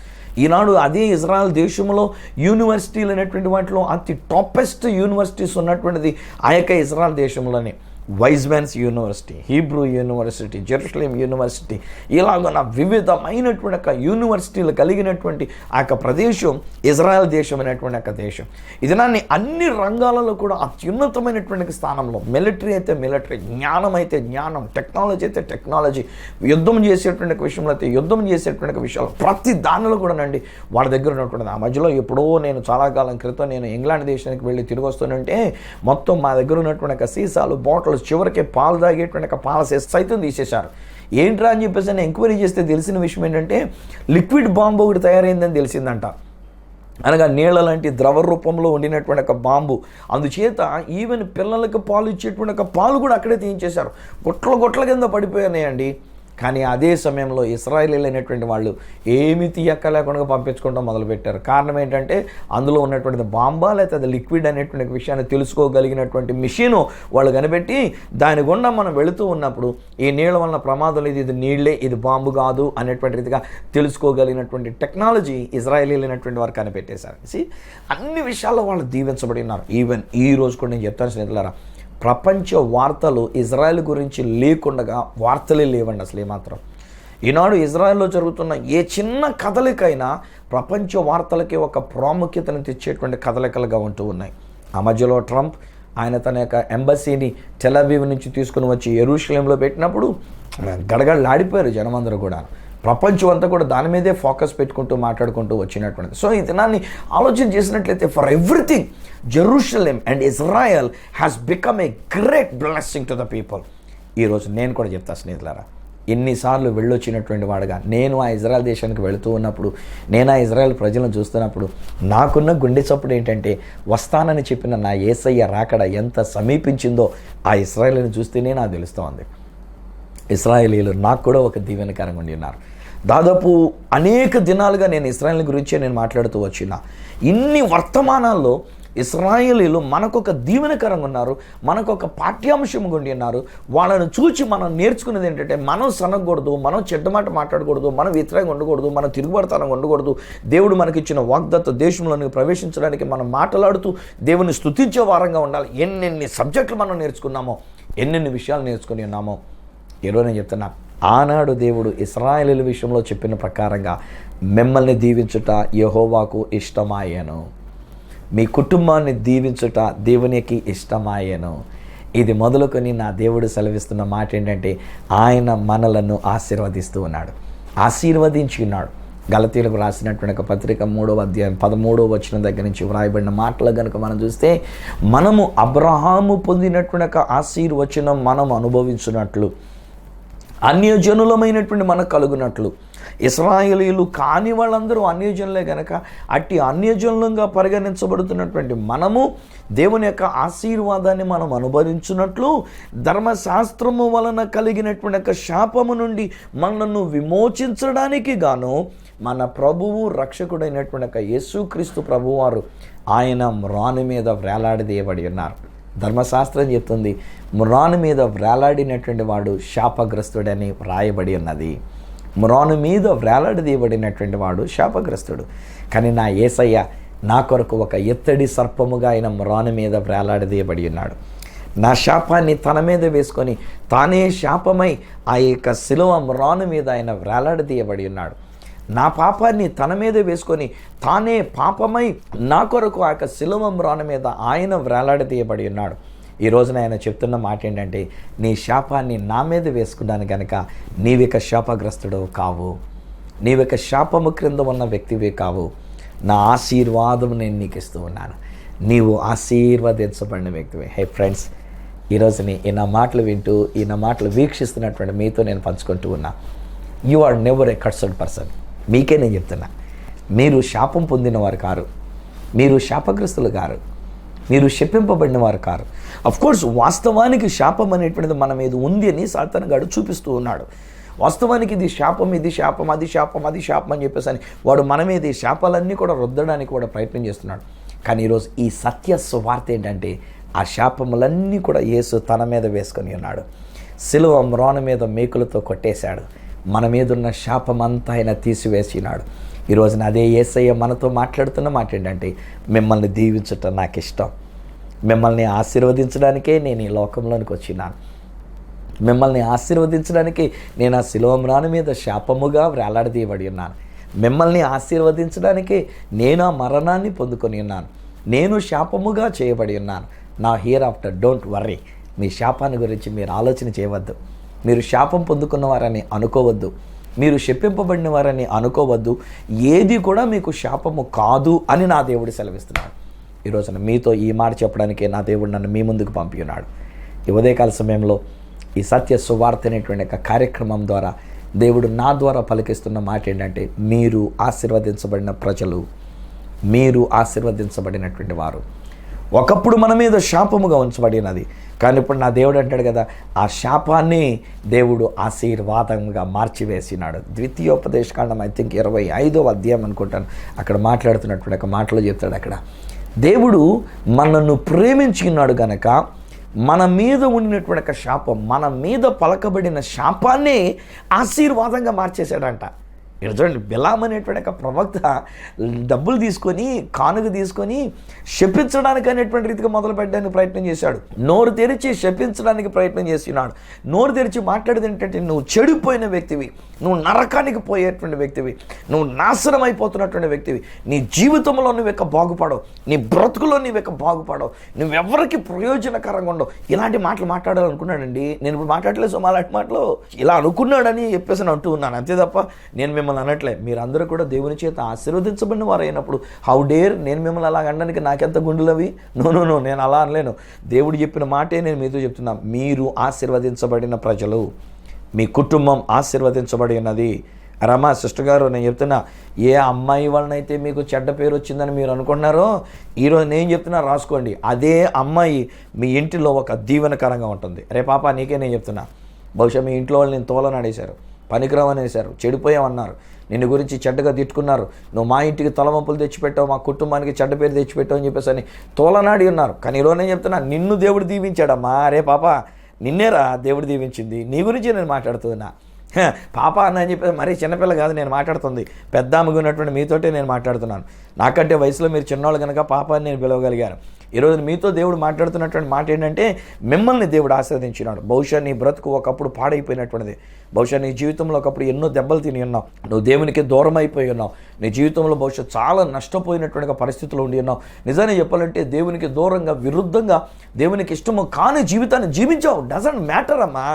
ఈనాడు అదే ఇజ్రాయెల్ దేశంలో యూనివర్సిటీలు అనేటువంటి వాటిలో అతి టాపెస్ట్ యూనివర్సిటీస్ ఉన్నటువంటిది ఆ యొక్క ఇజ్రాయెల్ దేశంలోనే. Weizmann's University, Hebrew University, Jerusalem University, ఇలాగ వివిధమైనటువంటి ఒక యూనివర్సిటీలు కలిగినటువంటి ఆ యొక్క ప్రదేశం ఇజ్రాయెల్ దేశం అనేటువంటి ఒక దేశం. ఇది అన్ని రంగాలలో కూడా అత్యున్నతమైనటువంటి స్థానంలో, మిలిటరీ అయితే మిలిటరీ, జ్ఞానం అయితే జ్ఞానం, టెక్నాలజీ అయితే టెక్నాలజీ, యుద్ధం చేసేటువంటి విషయంలో అయితే యుద్ధం చేసేటువంటి విషయాలు, ప్రతి దానిలో కూడా వాళ్ళ దగ్గర ఉన్నటువంటిది. ఆ మధ్యలో ఎప్పుడో నేను చాలా కాలం క్రితం నేను ఇంగ్లాండ్ దేశానికి వెళ్ళి తిరిగి వస్తుంటే మొత్తం మా దగ్గర ఉన్నటువంటి సీసాలు, బాటిల్స్, చివరికి పాలు తాగేటువంటి పాల సైతం తీసేశారు. ఏంట్రా అని చెప్పేసి నేను ఎంక్వైరీ చేస్తే తెలిసిన విషయం ఏంటంటే లిక్విడ్ బాంబు ఒకటి తయారైందని తెలిసిందంట. అనగా నీళ్ళ లాంటి ద్రవ రూపంలో ఉండినటువంటి ఒక బాంబు. అందుచేత ఈవెన్ పిల్లలకు పాలు ఇచ్చేటువంటి ఒక పాలు కూడా అక్కడే తీయించేశారు. గొట్ల కింద పడిపోయాయండి. కానీ అదే సమయంలో ఇశ్రాయేలీయులు అనేటువంటి వాళ్ళు ఏమి తీయక్క లేకుండా పంపించుకోవడం మొదలుపెట్టారు. కారణం ఏంటంటే అందులో ఉన్నటువంటి బాంబా లేకపోతే అది లిక్విడ్ అనేటువంటి విషయాన్ని తెలుసుకోగలిగినటువంటి మిషను వాళ్ళు కనిపెట్టి దాని గుండా మనం వెళుతూ ఉన్నప్పుడు ఈ నీళ్ళ వలన ప్రమాదం లేదు, ఇది నీళ్ళే, ఇది బాంబు కాదు అనేటువంటి రీతిగా తెలుసుకోగలిగినటువంటి టెక్నాలజీ ఇజ్రాయేలీయులు అనేటువంటి వారు కనిపెట్టేశారు. అన్ని విషయాల్లో వాళ్ళు దీవించబడి ఉన్నారు. ఈవెన్ ఈ రోజు కూడా నేను చెప్తాను స్నేహితులారా, ప్రపంచ వార్తలు ఇజ్రాయెల్ గురించి లేకుండా వార్తలే లేవండి అసలు ఏమాత్రం. ఈనాడు ఇజ్రాయెల్లో జరుగుతున్న ఏ చిన్న కదలికైనా ప్రపంచ వార్తలకి ఒక ప్రాముఖ్యతను తెచ్చేటువంటి కదలికలుగా ఉంటూ ఉన్నాయి. ఆ మధ్యలో ట్రంప్ ఆయన తన యొక్క ఎంబసీని టెల్ అవీవ్ నుంచి తీసుకుని వచ్చి యెరూషలేంలో పెట్టినప్పుడు గడగడలాడిపోయారు జనమందరూ కూడా. ప్రపంచం అంతా కూడా దాని మీదే ఫోకస్ పెట్టుకుంటూ మాట్లాడుకుంటూ వచ్చినటువంటిది. సో ఈ దినాన్ని ఆలోచన చేసినట్లయితే for everything Jerusalem and Israel has become a great blessing to the people. ఈరోజు నేను కూడా చెప్తా స్నేహితులారా, ఎన్నిసార్లు వెళ్ళొచ్చినటువంటి వాడుగా నేను ఆ ఇజ్రాయెల్ దేశానికి వెళుతూ ఉన్నప్పుడు, నేను ఆ ఇజ్రాయెల్ ప్రజలను చూస్తున్నప్పుడు నాకున్న గుండె చప్పుడు ఏంటంటే వస్తానని చెప్పిన నా యేసయ్య రాకడ ఎంత సమీపించిందో ఆ ఇజ్రాయెల్ని చూస్తేనే నాకు తెలుస్తూ ఉంది. ఇశ్రాయేలీయులు నాకు కూడా ఒక దీవెనకరంగా ఉండి ఉన్నారు. దాదాపు అనేక దినాలుగా నేను ఇశ్రాయేల్ గురించే నేను మాట్లాడుతూ వచ్చిన ఇన్ని వర్తమానాల్లో ఇశ్రాయేలీయులు మనకొక దీవెనకరంగా ఉన్నారు, మనకొక పాఠ్యాంశం ఉండి ఉన్నారు. వాళ్ళను చూచి మనం నేర్చుకునేది ఏంటంటే మనం సనగకూడదు, మనం చెడ్డ మాట మాట్లాడకూడదు, మనం వ్యతిరేకంగా ఉండకూడదు, మనం తిరుగుబడతనంగా ఉండకూడదు. దేవుడు మనకిచ్చిన వాగ్దత్త దేశంలోనికి ప్రవేశించడానికి మనం మాట్లాడుతూ దేవుని స్తుతించే వారంగా ఉండాలి. ఎన్నెన్ని సబ్జెక్టులు మనం నేర్చుకున్నామో, ఎన్నెన్ని విషయాలు నేర్చుకుని ఉన్నామో ఈరోజు నేను చెప్తున్నా. ఆనాడు దేవుడు ఇశ్రాయేలీయుల విషయంలో చెప్పిన ప్రకారంగా మిమ్మల్ని దీవించుట యెహోవాకు ఇష్టమాయెను, మీ కుటుంబాన్ని దీవించుట దేవునికి ఇష్టమాయెను. ఇది మొదలుకొని నా దేవుడు సెలవిస్తున్న మాట ఏంటంటే ఆయన మనలను ఆశీర్వదిస్తూ ఉన్నాడు, ఆశీర్వదించి ఉన్నాడు. గలతీయులకు రాసినటువంటి ఒక పత్రిక 3వ అధ్యాయం 13వ వచనం దగ్గర నుంచి వ్రాయబడిన మాటలు కనుక మనం చూస్తే, మనము అబ్రహాము పొందినటువంటి ఒక ఆశీర్వచనం మనం అనుభవించినట్లు అన్యజనులమైనటువంటి మనకు కలుగునట్లు, ఇశ్రాయేలీయులు కాని వాళ్ళందరూ అన్యజనులే గనక అట్టి అన్యజనులంగా పరిగణించబడుతున్నటువంటి మనము దేవుని యొక్క ఆశీర్వాదాన్ని మనం అనుభవించున్నట్లు ధర్మశాస్త్రము వలన కలిగినటువంటి యొక్క శాపము నుండి మనను విమోచించడానికి గాను మన ప్రభువు రక్షకుడైనటువంటి యొక్క యేసుక్రీస్తు ప్రభువారు ఆయన మ్రాను మీద వేలాడదీయబడి ఉన్నారు. ధర్మశాస్త్రం చెప్తుంది మ్రాను మీద వేలాడినటువంటి వాడు శాపగ్రస్తుడని వ్రాయబడి ఉన్నది. మ్రాను మీద వేలాడదీయబడినటువంటి వాడు శాపగ్రస్తుడు. కానీ నా యేసయ్య నా కొరకు ఒక ఎత్తడి సర్పముగా ఆయన మ్రాను మీద వేలాడదీయబడి ఉన్నాడు. నా శాపాన్ని తన మీద వేసుకొని తానే శాపమై ఆ యొక్క శిలువ మ్రాను మీద ఆయన వేలాడదీయబడి ఉన్నాడు. నా పాపాన్ని తన మీద వేసుకొని తానే పాపమై నా కొరకు ఆ యొక్క శిలువ మ్రాను మీద ఆయన వేలాడదీయబడి ఉన్నాడు. ఈ రోజున ఆయన చెప్తున్న మాట ఏంటంటే, నీ శాపాన్ని నా మీద వేసుకున్నాను కనుక నీవిక శాపగ్రస్తుడవు కావు, నీవిక శాపము క్రింద ఉన్న వ్యక్తివే కావు. నా ఆశీర్వాదం నేను నీకు ఇస్తూ ఉన్నాను, నీవు ఆశీర్వదించబడిన వ్యక్తివే. హే ఫ్రెండ్స్, ఈరోజుని ఈ నా మాటలు వింటూ ఈ నా మాటలు వీక్షిస్తున్నటువంటి మీతో నేను పంచుకుంటూ ఉన్నా. You are never a cursed person. మీకే నేను చెప్తున్నా, మీరు శాపం పొందినవారు కారు, మీరు శాపగ్రస్తులు కారు, మీరు శపింపబడిన వారు కారు. అఫ్కోర్స్ వాస్తవానికి శాపం అనేటువంటిది మన మీద ఉంది అని సాతాను గాడు చూపిస్తూ ఉన్నాడు. వాస్తవానికి ఇది శాపం, ఇది శాపం, అది శాపం, అది శాపం అని చెప్పేసి అని వాడు మన మీద ఈ శాపాలన్నీ కూడా రుద్దడానికి కూడా ప్రయత్నం చేస్తున్నాడు. కానీ ఈరోజు ఈ సత్య సువార్త ఏంటంటే ఆ శాపములన్నీ కూడా యేసు తన మీద వేసుకొని ఉన్నాడు. శిలువ మ్రాను మీద మేకులతో కొట్టేశాడు. మన మీద ఉన్న శాపమంతా ఆయన తీసివేసినాడు. ఈరోజున అదే యేసయ్య మనతో మాట్లాడుతున్న మాట ఏంటంటే, మిమ్మల్ని దీవించటం నాకు ఇష్టం, మిమ్మల్ని ఆశీర్వదించడానికే నేను ఈ లోకంలోనికి వచ్చినాను. మిమ్మల్ని ఆశీర్వదించడానికి నేను ఆ శిలువ మ్రాను మీద శాపముగా వేలాడదీయబడి ఉన్నాను. మిమ్మల్ని ఆశీర్వదించడానికే నేను ఆ మరణాన్ని పొందుకొని ఉన్నాను. నేను శాపముగా చేయబడి ఉన్నాను. నా హియర్ ఆఫ్టర్ డోంట్ వర్రీ. మీ శాపాన్ని గురించి మీరు ఆలోచన చేయవద్దు. మీరు శాపం పొందుకున్నవారని అనుకోవద్దు. మీరు శపింపబడిన వారని అనుకోవద్దు. ఏది కూడా మీకు శాపము కాదు అని నా దేవుడు సెలవిస్తున్నాడు. ఈ రోజున మీతో ఈ మాట చెప్పడానికే నా దేవుడు నన్ను మీ ముందుకు పంపి ఉన్నాడు. ఈ ఉదయకాల సమయంలో ఈ సత్య సువార్త అనేటువంటి ఒక కార్యక్రమం ద్వారా దేవుడు నా ద్వారా పలికిస్తున్న మాట ఏంటంటే, మీరు ఆశీర్వదించబడిన ప్రజలు, మీరు ఆశీర్వదించబడినటువంటి వారు. ఒకప్పుడు మన మీద శాపముగా ఉంచబడినది, కానీ ఇప్పుడు నా దేవుడు అంటాడు కదా, ఆ శాపాన్ని దేవుడు ఆశీర్వాదంగా మార్చివేసినాడు. ద్వితీయోపదేశకాండం ఐ థింక్ 25వ అధ్యాయం అనుకుంటాను, అక్కడ మాట్లాడుతున్నటువంటి ఒక మాటలో చెప్తాడు. అక్కడ దేవుడు మనను ప్రేమించుకున్నాడు గనక మన మీద ఉండినటువంటి ఒక శాపం, మన మీద పలకబడిన శాపాన్ని ఆశీర్వాదంగా మార్చేశాడంట. ఇక్కడ చూడండి, బిలాం అనేటువంటి ఒక ప్రవక్త డబ్బులు తీసుకొని, కానుక తీసుకొని శపించడానికి అనేటువంటి రీతిగా మొదలు పెట్టడానికి ప్రయత్నం చేశాడు. నోరు తెరిచి శపించడానికి ప్రయత్నం చేస్తున్నాడు. నోరు తెరిచి మాట్లాడేది ఏంటంటే, నువ్వు చెడిపోయిన వ్యక్తివి, నువ్వు నరకానికి పోయేటువంటి వ్యక్తివి, నువ్వు నాశనం అయిపోతున్నటువంటి వ్యక్తివి, నీ జీవితంలో నువ్వు యొక్క బాగుపడవు, నీ బ్రతుకులో నీవు యొక్క బాగుపడవు, నువ్వెవరికి ప్రయోజనకరంగా ఉండవు. ఇలాంటి మాటలు మాట్లాడాలనుకున్నాడండి. నేను ఇప్పుడు మాట్లాడలేదు సో అలాంటి మాటలు ఇలా అనుకున్నాడని చెప్పేసి నేను అంటూ ఉన్నాను, అంతే తప్ప నేను మిమ్మల్ని అనట్లే. మీరందరూ కూడా దేవుని చేత ఆశీర్వదించబడిన వారు అయినప్పుడు హౌ డేర్ నేను మిమ్మల్ని అలా అనడానికి నాకెంత గుండెలవి? నో, నేను అలా అనలేను. దేవుడు చెప్పిన మాటే నేను మీతో చెప్తున్నా. మీరు ఆశీర్వదించబడిన ప్రజలు, మీ కుటుంబం ఆశీర్వదించబడి ఉన్నది. రమా సిస్టర్ గారు, నేను చెప్తున్నా, ఏ అమ్మాయి వలనైతే మీకు చెడ్డ పేరు వచ్చిందని మీరు అనుకుంటున్నారో, ఈరోజు నేను చెప్తున్నా రాసుకోండి, అదే అమ్మాయి మీ ఇంటిలో ఒక దీవెనకరంగా ఉంటుంది. అరే పాప, నీకే నేను చెప్తున్నా, బహుశా మీ ఇంట్లో వాళ్ళు నేను తోలనాడేశారు, పనికిరావనేశారు, చెడిపోయామన్నారు, నిన్ను గురించి చెడ్డగా తిట్టుకున్నారు, నువ్వు మా ఇంటికి తలవంపులు తెచ్చిపెట్టావు, మా కుటుంబానికి చెడ్డ పేరు తెచ్చిపెట్టావు అని చెప్పేసి అని తోలనాడి ఉన్నారు. కానీ ఈరోజు నేను చెప్తున్నా, నిన్ను దేవుడు దీవించాడమ్మా. అరే పాప, నిన్నేరా దేవుడు దీవించింది, నీ గురించి నేను మాట్లాడుతున్నా. పాప అన్న అని చెప్పేసి మరీ చిన్నపిల్ల కాదు నేను మాట్లాడుతుంది, పెద్ద ఆమెగా ఉన్నటువంటి మీతోటే నేను మాట్లాడుతున్నాను. నాకంటే వయసులో మీరు చిన్నవాళ్ళు కనుక పాప అని నేను పిలవగలిగాను. ఈరోజు మీతో దేవుడు మాట్లాడుతున్నటువంటి మాట ఏంటంటే, మిమ్మల్ని దేవుడు ఆశీర్వదించినాడు. బహుశా నీ బ్రతుకు ఒకప్పుడు పాడైపోయినటువంటిది, బహుశా నీ జీవితంలో ఒకప్పుడు ఎన్నో దెబ్బలు తిని ఉన్నావు, నువ్వు దేవునికి దూరం అయిపోయి ఉన్నావు, నీ జీవితంలో బహుశా చాలా నష్టపోయినటువంటి పరిస్థితులు ఉండి ఉన్నావు. నిజాన్ని చెప్పాలంటే దేవునికి దూరంగా, విరుద్ధంగా, దేవునికి ఇష్టము కాని జీవితాన్ని జీవించావు. డజంట్ మ్యాటర్ అమ్మా,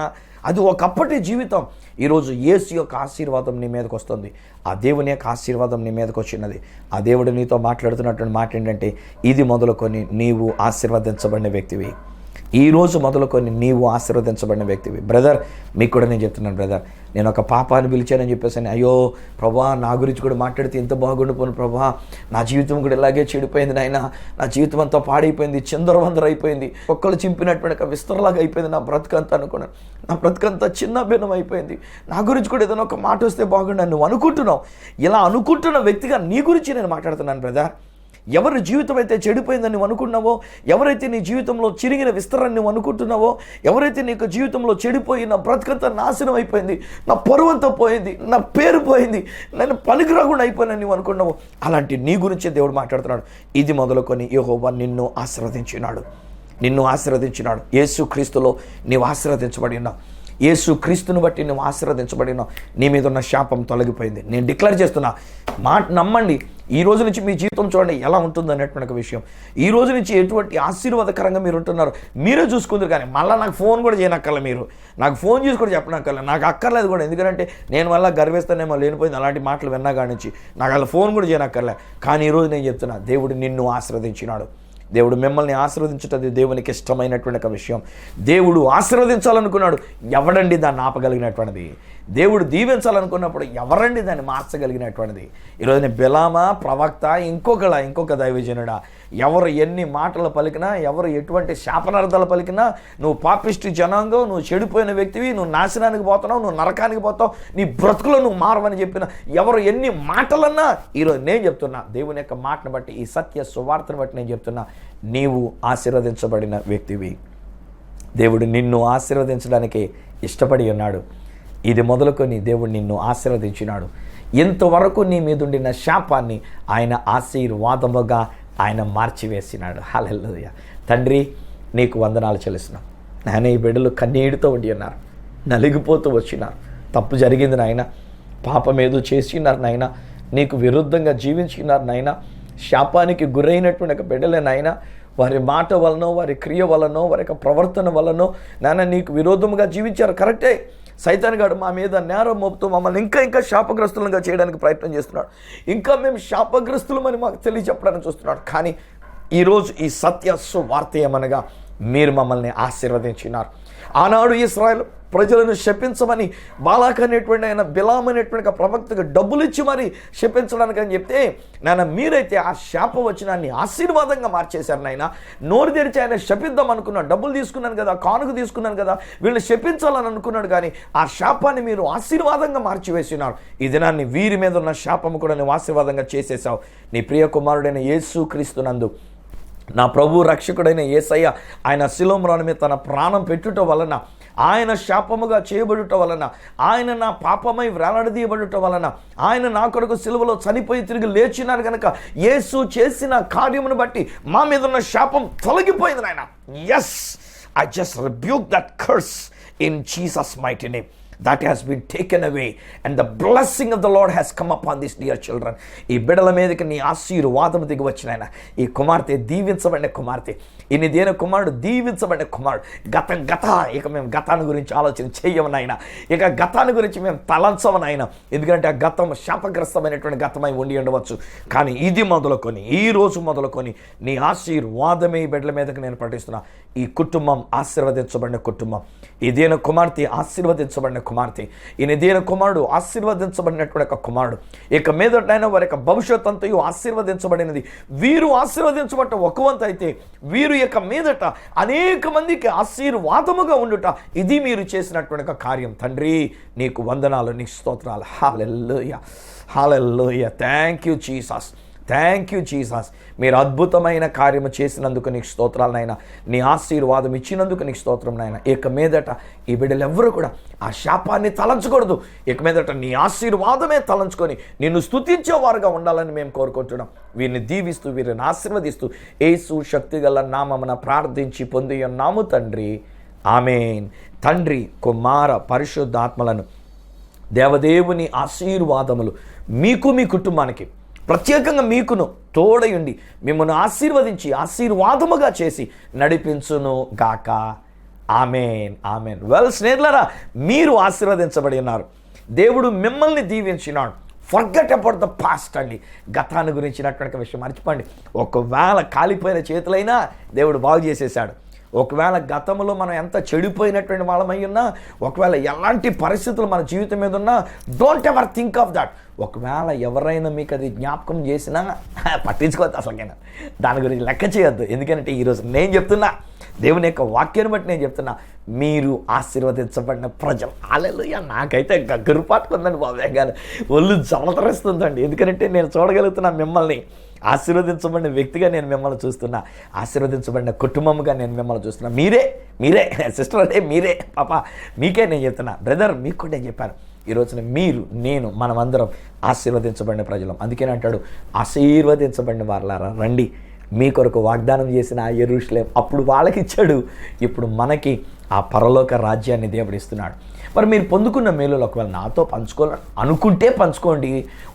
అది ఒకప్పటి జీవితం. ఈరోజు యేసు యొక్క ఆశీర్వాదం నీ మీదకి వస్తుంది, ఆ దేవుని యొక్క ఆశీర్వాదం నీ మీదకి వచ్చినది. ఆ దేవుడు నీతో మాట్లాడుతున్నటువంటి మాట ఏంటంటే, ఇది మొదలుకొని నీవు ఆశీర్వదించబడిన వ్యక్తివి. ఈరోజు మొదలుకొని నీవు ఆశీర్వదించబడిన వ్యక్తివి. బ్రదర్, మీకు కూడా నేను చెప్తున్నాను బ్రదర్, నేను ఒక పాపాన్ని పిలిచానని చెప్పేసి, అయ్యో ప్రభా, నా గురించి కూడా మాట్లాడితే ఎంత బాగుండిపోను ప్రభా, నా జీవితం కూడా ఇలాగే చెడిపోయింది నాయన, నా జీవితం అంతా పాడైపోయింది, చిందరవందర అయిపోయింది, ఒక్కళ్ళు చింపినటువంటి ఒక విస్తరలాగా అయిపోయింది నా బ్రతుకంతా అనుకున్నాను, నా బ్రతుకంతా చిన్న భిన్నం అయిపోయింది, నా గురించి కూడా ఏదైనా ఒక మాట వస్తే బాగుండు నువ్వు అనుకుంటున్నావు. ఇలా అనుకుంటున్న వ్యక్తిగా నీ గురించి నేను మాట్లాడుతున్నాను బ్రదర్. ఎవరి జీవితం అయితే చెడిపోయిందని నువ్వు అనుకున్నావో, ఎవరైతే నీ జీవితంలో చిరిగిన విస్తరాన్ని నువ్వు అనుకుంటున్నావో, ఎవరైతే నీకు జీవితంలో చెడిపోయి నా బ్రతుకంతా నాశనం అయిపోయింది, నా పరువంతా పోయింది, నా పేరు పోయింది, నేను పనికిరాకుండా అయిపోయినని నువ్వు అనుకున్నావో, అలాంటి నీ గురించే దేవుడు మాట్లాడుతున్నాడు. ఇది మొదలుకొని యెహోవా నిన్ను ఆశీర్వదించినాడు, నిన్ను ఆశీర్వదించినాడు. యేసు క్రీస్తులో నీవు ఆశీర్వదించబడి ఉన్నావు. యేసు క్రీస్తుని బట్టి నువ్వు ఆశీర్వదించబడినావు. నీ మీద ఉన్న శాపం తొలగిపోయింది. నేను డిక్లేర్ చేస్తున్నా, మాట నమ్మండి. ఈ రోజు నుంచి మీ జీవితం చూడండి ఎలా ఉంటుంది అనేటువంటి ఒక విషయం. ఈ రోజు నుంచి ఎటువంటి ఆశీర్వాదకరంగా మీరు ఉంటున్నారు మీరే చూసుకుందరు. కానీ మళ్ళీ నాకు ఫోన్ కూడా చేయనక్కర్లే, మీరు నాకు ఫోన్ చేసి కూడా చెప్పనక్కర్లే, నాకు అక్కర్లేదు కూడా. ఎందుకంటే నేను మళ్ళీ గర్వేస్తానేమో లేనిపోయింది అలాంటి మాటలు విన్నా కాడి నుంచి నాకు అలా ఫోన్ కూడా చేయనక్కర్లే. కానీ ఈరోజు నేను చెప్తున్నా, దేవుడు నిన్ను ఆశీర్వదించినాడు. దేవుడు మిమ్మల్ని ఆశీర్వదించటది దేవునికి ఇష్టమైనటువంటి ఒక విషయం. దేవుడు ఆశీర్వదించాలనుకున్నాడు, ఎవడండి దాన్ని ఆపగలిగినటువంటిది? దేవుడు దీవించాలనుకున్నప్పుడు ఎవరండి దాన్ని మార్చగలిగినటువంటిది? ఈరోజు బిలామా ప్రవక్త, ఇంకొక దైవజనుడా, ఎవరు ఎన్ని మాటలు పలికినా, ఎవరు ఎటువంటి శాపనార్థాలు పలికినా, నువ్వు పాపిష్టి జనాంగం, నువ్వు చెడిపోయిన వ్యక్తివి, నువ్వు నాశనానికి పోతున్నావు, నువ్వు నరకానికి పోతావు, నీ బ్రతుకులో నువ్వు మారవని చెప్పిన ఎవరు ఎన్ని మాటలన్నా, ఈరోజు నేను చెప్తున్నా, దేవుని యొక్క మాటను బట్టి, ఈ సత్య సువార్తను బట్టి నేను చెప్తున్నా, నీవు ఆశీర్వదించబడిన వ్యక్తివి. దేవుడు నిన్ను ఆశీర్వదించడానికి ఇష్టపడి ఉన్నాడు. ఇది మొదలుకొని దేవుడు నిన్ను ఆశీర్వదించినాడు. ఇంతవరకు నీ మీదుండిన శాపాన్ని ఆయన ఆశీర్వాదముగా ఆయన మార్చివేసినాడు. హల్లెలూయా. తండ్రి నీకు వందనాలు చెల్లిస్తున్నాం నాయన. ఈ బిడ్డలు కన్నీటితో ఉండి ఉన్నారు, నలిగిపోతూ వచ్చినారు. తప్పు జరిగింది నాయన, పాపం ఏదో చేసినారు నాయన, నీకు విరుద్ధంగా జీవించినారు నాయన. శాపానికి గురైనటువంటి బిడ్డలే నాయన, వారి మాట వలనో, వారి క్రియ వలనో, వారి యొక్క ప్రవర్తన వలనో నాయన నీకు విరోధముగా జీవించారు. కరెక్టే, సైతాన్ గాడు మా మీద నేరం మోపుతూ మమ్మల్ని ఇంకా శాపగ్రస్తులుగా చేయడానికి ప్రయత్నం చేస్తున్నాడు. ఇంకా మేము శాపగ్రస్తులమని మాకు తెలియచెప్పడానికి చూస్తున్నాడు. కానీ ఈరోజు ఈ సత్య సువార్త ఏమనగా మీరు మమ్మల్ని ఆశీర్వదించినారు. ఆనాడు ఇశ్రాయేలు ప్రజలను శపించమని బాలాక్ అనేటువంటి ఆయన బిలాం అనేటువంటి ప్రవక్తకు డబ్బులు ఇచ్చి మరి శపించడానికి అని చెప్తే నాయన మీరైతే ఆ శాప వచనాన్ని ఆశీర్వాదంగా మార్చేశారు నాయన. నోరు తెరిచి ఆయన శపిద్దాం అనుకున్నాడు, డబ్బులు తీసుకున్నాను కదా, కానుక తీసుకున్నాను కదా, వీళ్ళు శపించాలని అనుకున్నాడు. కానీ ఆ శాపాన్ని మీరు ఆశీర్వాదంగా మార్చివేసినారు. ఈ దినాన్ని వీరి మీద ఉన్న శాపము కూడా నువ్వు ఆశీర్వాదంగా చేసేసావు. నీ ప్రియ కుమారుడైన యేసు క్రీస్తునందు నా ప్రభు రక్షకుడైన యేసయ్య ఆయన శిలోమ్రాను మీద తన ప్రాణం పెట్టుట వలన, ఆయన శాపముగా చేయబడుట వలన, ఆయన నా పాపమై వేలాడదీయబడుట వలన, ఆయన నా కొరకు సిలువలో చనిపోయి తిరిగి లేచినారు కనుక యేసు చేసిన కార్యమును బట్టి మా మీద ఉన్న శాపం తొలగిపోయింది నాయన. Yes, I just rebuke that curse in Jesus mighty name. That has been taken away and the blessing of the Lord has come upon these dear children. ఈ బిడ్డల మీదకి నీ ఆశీర్వాదము దిగి వచ్చినాయన. ఈ కుమార్తె దీవించబడిన కుమార్తె, ఈ దేని కుమారుడు దీవించబడిన కుమారుడు. గత ఇక మేము గతాన్ని గురించి ఆలోచన చేయమనైనా, ఇక గతాన్ని గురించి మేము తలంచమనైనా. ఎందుకంటే ఆ గతం శాపగ్రస్తమైనటువంటి గతమై ఉండి ఉండవచ్చు. కానీ ఇది మొదలుకొని, ఈ రోజు మొదలుకొని నీ ఆశీర్వాదమే ఈ బిడ్డల మీదకి నేను ప్రకటిస్తున్నా. ఈ కుటుంబం ఆశీర్వదించబడిన కుటుంబం, ఇదేన కుమార్తె ఆశీర్వదించబడిన కుమార్తె, ఈయన కుమారుడు ఆశీర్వదించబడినటువంటి ఒక కుమారుడు. ఇక మీదటైనా వారి యొక్క భవిష్యత్ అంతయు ఆశీర్వదించబడినది. వీరు ఆశీర్వదించబడ్డ ఒక వంతు అయితే వీరు ఇక మీదట అనేక మందికి ఆశీర్వాదముగా ఉండుట, ఇది మీరు చేసినటువంటి ఒక కార్యం. తండ్రి నీకు వందనాలు, నీకు స్తోత్రాలు. Hallelujah, hallelujah. Thank you Jesus, thank you Jesus. మీరు అద్భుతమైన కార్యము చేసినందుకు నీకు స్తోత్రాలు నాయన. నీ ఆశీర్వాదం ఇచ్చినందుకు నీకు స్తోత్రం నాయన. ఇక మీదట ఈ బిడ్డలు ఎవ్వరూ కూడా ఆ శాపాన్ని తలంచకూడదు. ఇక మీదట నీ ఆశీర్వాదమే తలంచుకొని నిన్ను స్తుతించేవారుగా ఉండాలని మేము కోరుకుంటున్నాం. వీరిని దీవిస్తూ, వీరిని ఆశీర్వదిస్తూ యేసు శక్తిగల నామమున ప్రార్థించి పొంది ఉన్నాము తండ్రి, ఆమేన్. తండ్రి, కుమార, పరిశుద్ధాత్మలను దేవదేవుని ఆశీర్వాదములు మీకు, మీ కుటుంబానికి, ప్రత్యేకంగా మీకును తోడయుండి మిమ్మల్ని ఆశీర్వదించి ఆశీర్వాదముగా చేసి నడిపించును గాక. ఆమేన్, ఆమేన్. వెల్ స్నేహితులారా, మీరు ఆశీర్వదించబడి ఉన్నారు. దేవుడు మిమ్మల్ని దీవించినాడు. ఫర్గెట్ అబౌట్ ద పాస్ట్ అండి. గతాన్ని గురించినటువంటి విషయం మర్చిపోండి. ఒకవేళ కాలిపోయిన చేతులైనా దేవుడు బాగు చేసేసాడు. ఒకవేళ గతంలో మనం ఎంత చెడిపోయినటువంటి వాళ్ళమై ఉన్నా, ఒకవేళ ఎలాంటి పరిస్థితులు మన జీవితం మీద ఉన్నా, don't ever think of that. ఒకవేళ ఎవరైనా మీకు అది జ్ఞాపకం చేసినా పట్టించుకోవద్దు, అసలుకైనా దాని గురించి లెక్క చేయొద్దు. ఎందుకంటే ఈరోజు నేను చెప్తున్నా, దేవుని యొక్క వాక్యాన్ని బట్టి నేను చెప్తున్నా, మీరు ఆశీర్వదించబడిన ప్రజలు. హల్లెలూయా. నాకైతే గగురుపాటుకుందండి బాబాయ్ గారు, ఒళ్ళు జలతరిస్తుందండి. ఎందుకంటే నేను చూడగలుగుతున్నా మిమ్మల్ని ఆశీర్వదించబడిన వ్యక్తిగా నేను మిమ్మల్ని చూస్తున్నా, ఆశీర్వదించబడిన కుటుంబముగా నేను మిమ్మల్ని చూస్తున్నా. మీరే సిస్టర్, అంటే మీరే పాప, మీకే నేను చెప్తున్నా. బ్రదర్, మీకు కూడా నేను చెప్పాను. ఈ రోజున మీరు, నేను, మనమందరం ఆశీర్వదించబడిన ప్రజలం. అందుకని అంటాడు, ఆశీర్వదించబడిన వారలారా రండి, మీ కొరకు వాగ్దానం చేసిన ఆ యెరూషలేము అప్పుడు వాళ్ళకి ఇచ్చాడు, ఇప్పుడు మనకి ఆ పరలోక రాజ్యాన్ని దేవుడు ఇస్తున్నాడు. మరి మీరు పొందుకున్న మేలులు ఒకవేళ నాతో పంచుకోవాలి అనుకుంటే పంచుకోండి,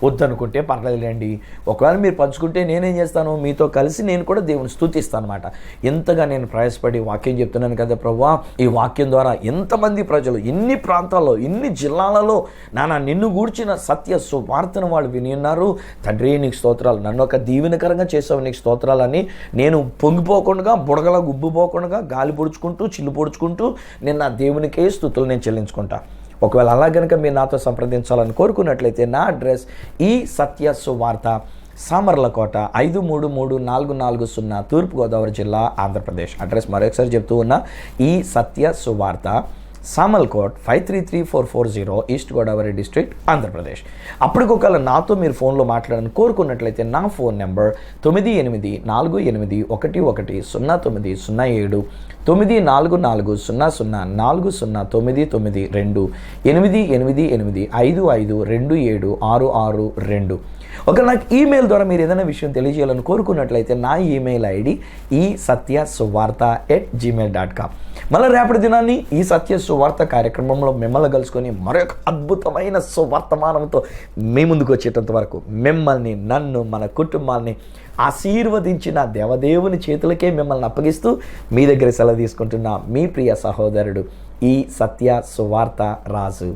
వద్దనుకుంటే పర్లేదులేండి. ఒకవేళ మీరు పంచుకుంటే నేనేం చేస్తాను, మీతో కలిసి నేను కూడా దేవుని స్తుతిస్తాను అనమాట. ఎంతగా నేను ప్రయాసపడి వాక్యం చెప్తున్నాను కదా ప్రభువా, ఈ వాక్యం ద్వారా ఎంతమంది ప్రజలు ఇన్ని ప్రాంతాల్లో, ఇన్ని జిల్లాలలో నాన్న నిన్ను గూర్చిన సత్య సువార్తను వాళ్ళు విని ఉన్నారు. తండ్రి నీకు స్తోత్రాలు, నన్ను ఒక దీవెనకరంగా చేసావు, నీకు స్తోత్రాలని నేను పొంగిపోకుండా, బుడగల గుబ్బుపోకుండా, గాలి పొడుచుకుంటూ, చిల్లు పొడుచుకుంటూ నేను నా దేవునికే స్తుతులు నేను చెల్లించుకుంటాను. ఒకవేళ అలా కనుక మీరు నాతో సంప్రదించాలని కోరుకున్నట్లయితే నా అడ్రస్ ఈ సత్య సువార్త, సామర్లకోట 533440, తూర్పుగోదావరి జిల్లా, ఆంధ్రప్రదేశ్. అడ్రస్ మరొకసారి చెప్తూ ఉన్నా, ఈ సత్య సువార్త, సామల్కోట్ 533440, ఈస్ట్ గోదావరి డిస్ట్రిక్ట్, ఆంధ్రప్రదేశ్. అప్పటికొకవేళ నాతో మీరు ఫోన్లో మాట్లాడాలని కోరుకున్నట్లయితే నా ఫోన్ నెంబర్ 9848110907, 9440040992, 8888552766. ఒక నాకు ఈమెయిల్ ద్వారా మీరు ఏదైనా విషయం తెలియజేయాలని కోరుకున్నట్లయితే నా ఈమెయిల్ ఐడి esatyasuvarta@gmail.com. మళ్ళీ రేపటి దినాన్ని ఈ సత్య సువార్త కార్యక్రమంలో మిమ్మల్ని కలుసుకొని మరొక అద్భుతమైన సువర్తమానంతో మీ ముందుకు వచ్చేటంత వరకు మిమ్మల్ని, నన్ను, మన కుటుంబాన్ని ఆశీర్వదించిన దేవదేవుని చేతులకే మిమ్మల్ని అప్పగిస్తూ మీ దగ్గర సెలవు తీసుకుంటున్న మీ ప్రియ సహోదరుడు ఈ సత్య సువార్త రాజు.